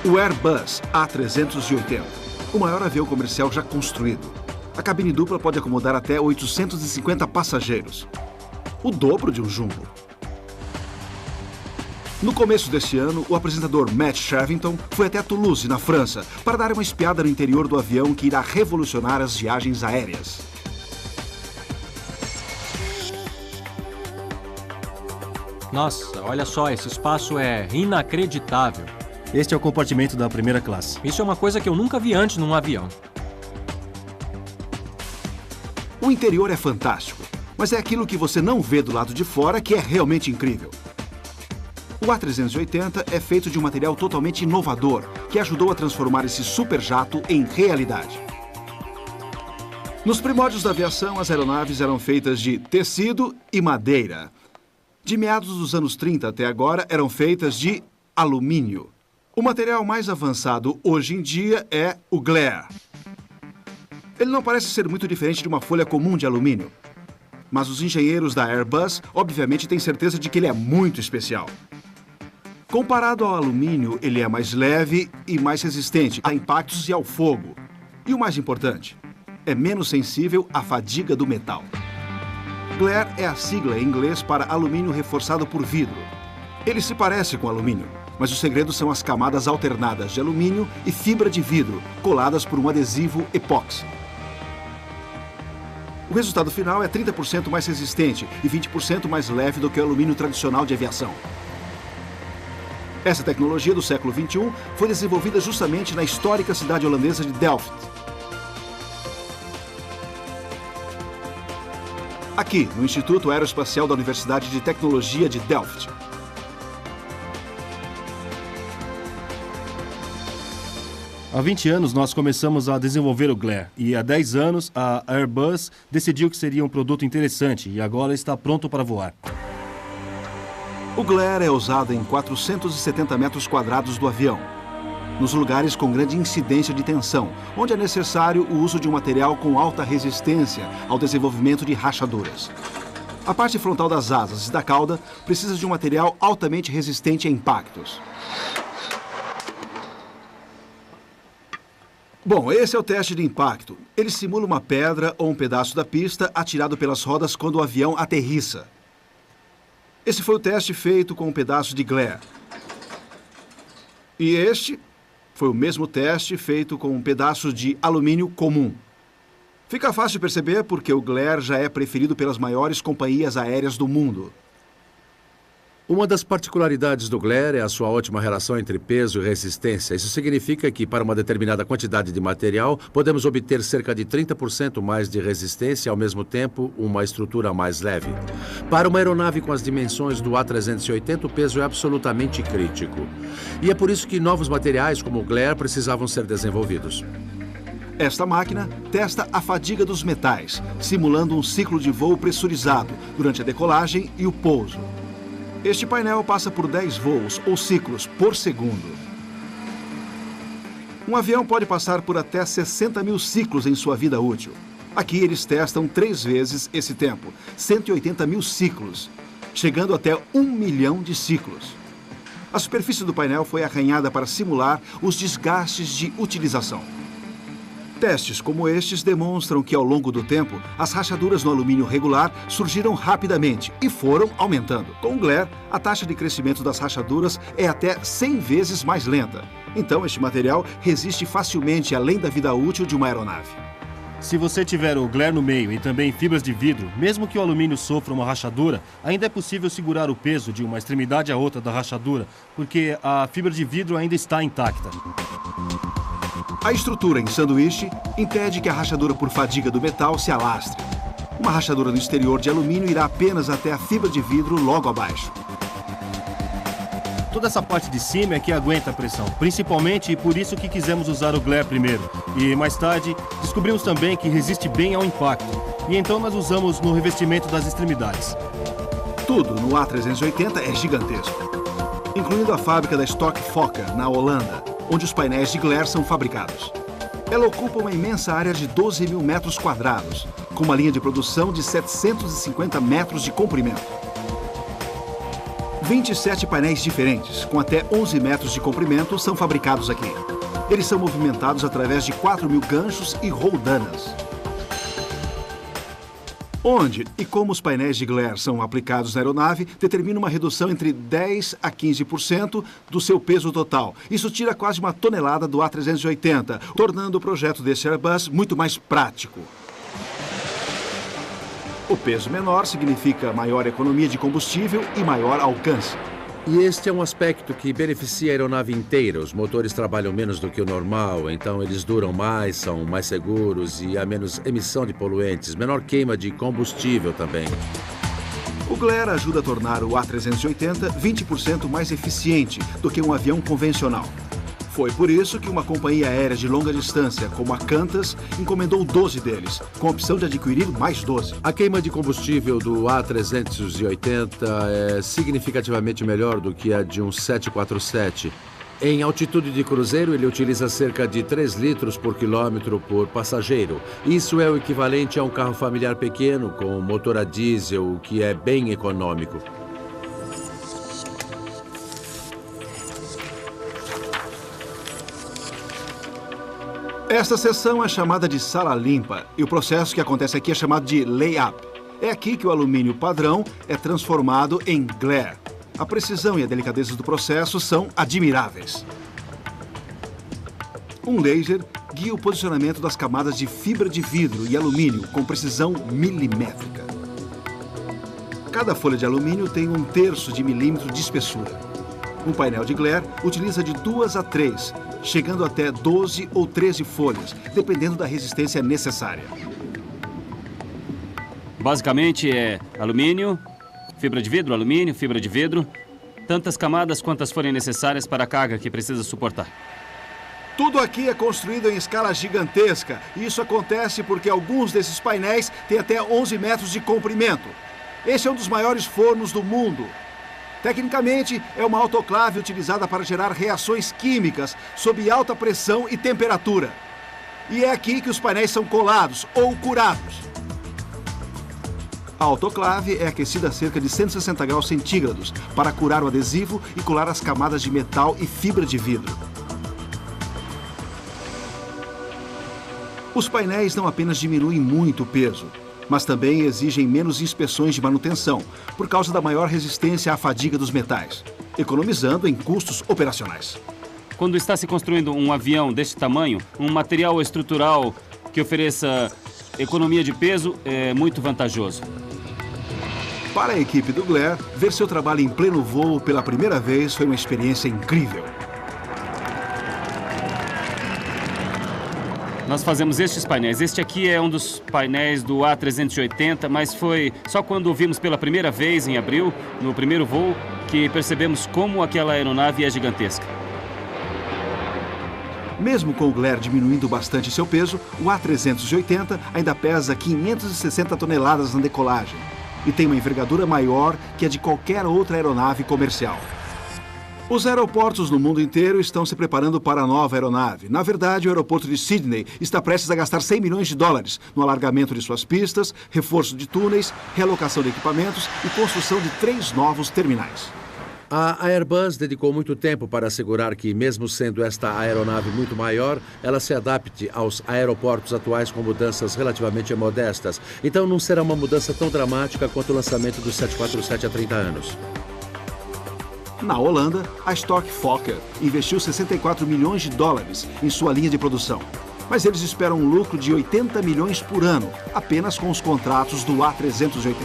O Airbus A380, o maior avião comercial já construído. A cabine dupla pode acomodar até 850 passageiros, o dobro de um jumbo. No começo deste ano, o apresentador Matt Shevington foi até Toulouse, na França, para dar uma espiada no interior do avião que irá revolucionar as viagens aéreas. Nossa, olha só, esse espaço é inacreditável. Este é o compartimento da primeira classe. Isso é uma coisa que eu nunca vi antes num avião. O interior é fantástico, mas é aquilo que você não vê do lado de fora que é realmente incrível. O A380 é feito de um material totalmente inovador, que ajudou a transformar esse superjato em realidade. Nos primórdios da aviação, as aeronaves eram feitas de tecido e madeira. De meados dos anos 30 até agora, eram feitas de alumínio. O material mais avançado hoje em dia é o Glare. Ele não parece ser muito diferente de uma folha comum de alumínio. Mas os engenheiros da Airbus, obviamente, têm certeza de que ele é muito especial. Comparado ao alumínio, ele é mais leve e mais resistente a impactos e ao fogo. E o mais importante, é menos sensível à fadiga do metal. Glare é a sigla em inglês para alumínio reforçado por vidro. Ele se parece com alumínio, mas o segredo são as camadas alternadas de alumínio e fibra de vidro, coladas por um adesivo epóxi. O resultado final é 30% mais resistente e 20% mais leve do que o alumínio tradicional de aviação. Essa tecnologia do século XXI foi desenvolvida justamente na histórica cidade holandesa de Delft. Aqui, no Instituto Aeroespacial da Universidade de Tecnologia de Delft. Há 20 anos nós começamos a desenvolver o Glare e há 10 anos a Airbus decidiu que seria um produto interessante e agora está pronto para voar. O Glare é usado em 470 metros quadrados do avião, nos lugares com grande incidência de tensão, onde é necessário o uso de um material com alta resistência ao desenvolvimento de rachaduras. A parte frontal das asas e da cauda precisa de um material altamente resistente a impactos. Bom, esse é o teste de impacto. Ele simula uma pedra ou um pedaço da pista atirado pelas rodas quando o avião aterrissa. Esse foi o teste feito com um pedaço de Glare. E este foi o mesmo teste feito com um pedaço de alumínio comum. Fica fácil de perceber porque o Glare já é preferido pelas maiores companhias aéreas do mundo. Uma das particularidades do Glare é a sua ótima relação entre peso e resistência. Isso significa que, para uma determinada quantidade de material, podemos obter cerca de 30% mais de resistência e, ao mesmo tempo, uma estrutura mais leve. Para uma aeronave com as dimensões do A380, o peso é absolutamente crítico. E é por isso que novos materiais como o Glare precisavam ser desenvolvidos. Esta máquina testa a fadiga dos metais, simulando um ciclo de voo pressurizado durante a decolagem e o pouso. Este painel passa por 10 voos ou ciclos por segundo. Um avião pode passar por até 60 mil ciclos em sua vida útil. Aqui eles testam 3 vezes esse tempo, 180 mil ciclos, chegando até 1 milhão de ciclos. A superfície do painel foi arranhada para simular os desgastes de utilização. Testes como estes demonstram que, ao longo do tempo, as rachaduras no alumínio regular surgiram rapidamente e foram aumentando. Com o Glare, a taxa de crescimento das rachaduras é até 100 vezes mais lenta. Então, este material resiste facilmente além da vida útil de uma aeronave. Se você tiver o Glare no meio e também fibras de vidro, mesmo que o alumínio sofra uma rachadura, ainda é possível segurar o peso de uma extremidade à outra da rachadura, porque a fibra de vidro ainda está intacta. A estrutura em sanduíche impede que a rachadura por fadiga do metal se alastre. Uma rachadura no exterior de alumínio irá apenas até a fibra de vidro logo abaixo. Toda essa parte de cima é que aguenta a pressão, principalmente e por isso que quisemos usar o Glare primeiro. E mais tarde, descobrimos também que resiste bem ao impacto. E então nós usamos no revestimento das extremidades. Tudo no A380 é gigantesco, incluindo a fábrica da Stock Fokker, na Holanda, onde os painéis de Glare são fabricados. Ela ocupa uma imensa área de 12 mil metros quadrados, com uma linha de produção de 750 metros de comprimento. 27 painéis diferentes, com até 11 metros de comprimento, são fabricados aqui. Eles são movimentados através de 4.000 ganchos e roldanas. Onde e como os painéis de Glare são aplicados na aeronave determina uma redução entre 10% a 15% do seu peso total. Isso tira quase 1 tonelada do A380, tornando o projeto desse Airbus muito mais prático. O peso menor significa maior economia de combustível e maior alcance. E este é um aspecto que beneficia a aeronave inteira. Os motores trabalham menos do que o normal, então eles duram mais, são mais seguros e há menos emissão de poluentes, menor queima de combustível também. O Glare ajuda a tornar o A380 20% mais eficiente do que um avião convencional. Foi por isso que uma companhia aérea de longa distância, como a Qantas, encomendou 12 deles, com a opção de adquirir mais 12. A queima de combustível do A380 é significativamente melhor do que a de um 747. Em altitude de cruzeiro, ele utiliza cerca de 3 litros por quilômetro por passageiro. Isso é o equivalente a um carro familiar pequeno com motor a diesel, o que é bem econômico. Esta seção é chamada de sala limpa e o processo que acontece aqui é chamado de lay-up. É aqui que o alumínio padrão é transformado em Glare. A precisão e a delicadeza do processo são admiráveis. Um laser guia o posicionamento das camadas de fibra de vidro e alumínio com precisão milimétrica. Cada folha de alumínio tem 1/3 de milímetro de espessura. Um painel de Glare utiliza de 2 a 3, chegando até 12 ou 13 folhas, dependendo da resistência necessária. Basicamente é alumínio, fibra de vidro, alumínio, fibra de vidro, tantas camadas quantas forem necessárias para a carga que precisa suportar. Tudo aqui é construído em escala gigantesca, e isso acontece porque alguns desses painéis têm até 11 metros de comprimento. Esse é um dos maiores fornos do mundo. Tecnicamente, é uma autoclave utilizada para gerar reações químicas sob alta pressão e temperatura. E é aqui que os painéis são colados ou curados. A autoclave é aquecida a cerca de 160 graus centígrados para curar o adesivo e colar as camadas de metal e fibra de vidro. Os painéis não apenas diminuem muito o peso, mas também exigem menos inspeções de manutenção, por causa da maior resistência à fadiga dos metais, economizando em custos operacionais. Quando está se construindo um avião deste tamanho, um material estrutural que ofereça economia de peso é muito vantajoso. Para a equipe do Glare, ver seu trabalho em pleno voo pela primeira vez foi uma experiência incrível. Nós fazemos estes painéis. Este aqui é um dos painéis do A380, mas foi só quando o vimos pela primeira vez, em abril, no primeiro voo, que percebemos como aquela aeronave é gigantesca. Mesmo com o Glare diminuindo bastante seu peso, o A380 ainda pesa 560 toneladas na decolagem e tem uma envergadura maior que a de qualquer outra aeronave comercial. Os aeroportos no mundo inteiro estão se preparando para a nova aeronave. Na verdade, o aeroporto de Sydney está prestes a gastar 100 milhões de dólares no alargamento de suas pistas, reforço de túneis, realocação de equipamentos e construção de 3 novos terminais. A Airbus dedicou muito tempo para assegurar que, mesmo sendo esta aeronave muito maior, ela se adapte aos aeroportos atuais com mudanças relativamente modestas. Então não será uma mudança tão dramática quanto o lançamento do 747 há 30 anos. Na Holanda, a Stork Fokker investiu 64 milhões de dólares em sua linha de produção. Mas eles esperam um lucro de 80 milhões por ano, apenas com os contratos do A380.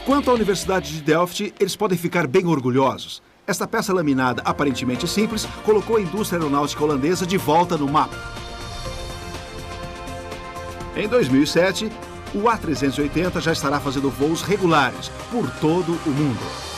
Quanto à Universidade de Delft, eles podem ficar bem orgulhosos. Esta peça laminada, aparentemente simples, colocou a indústria aeronáutica holandesa de volta no mapa. Em 2007, o A380 já estará fazendo voos regulares por todo o mundo.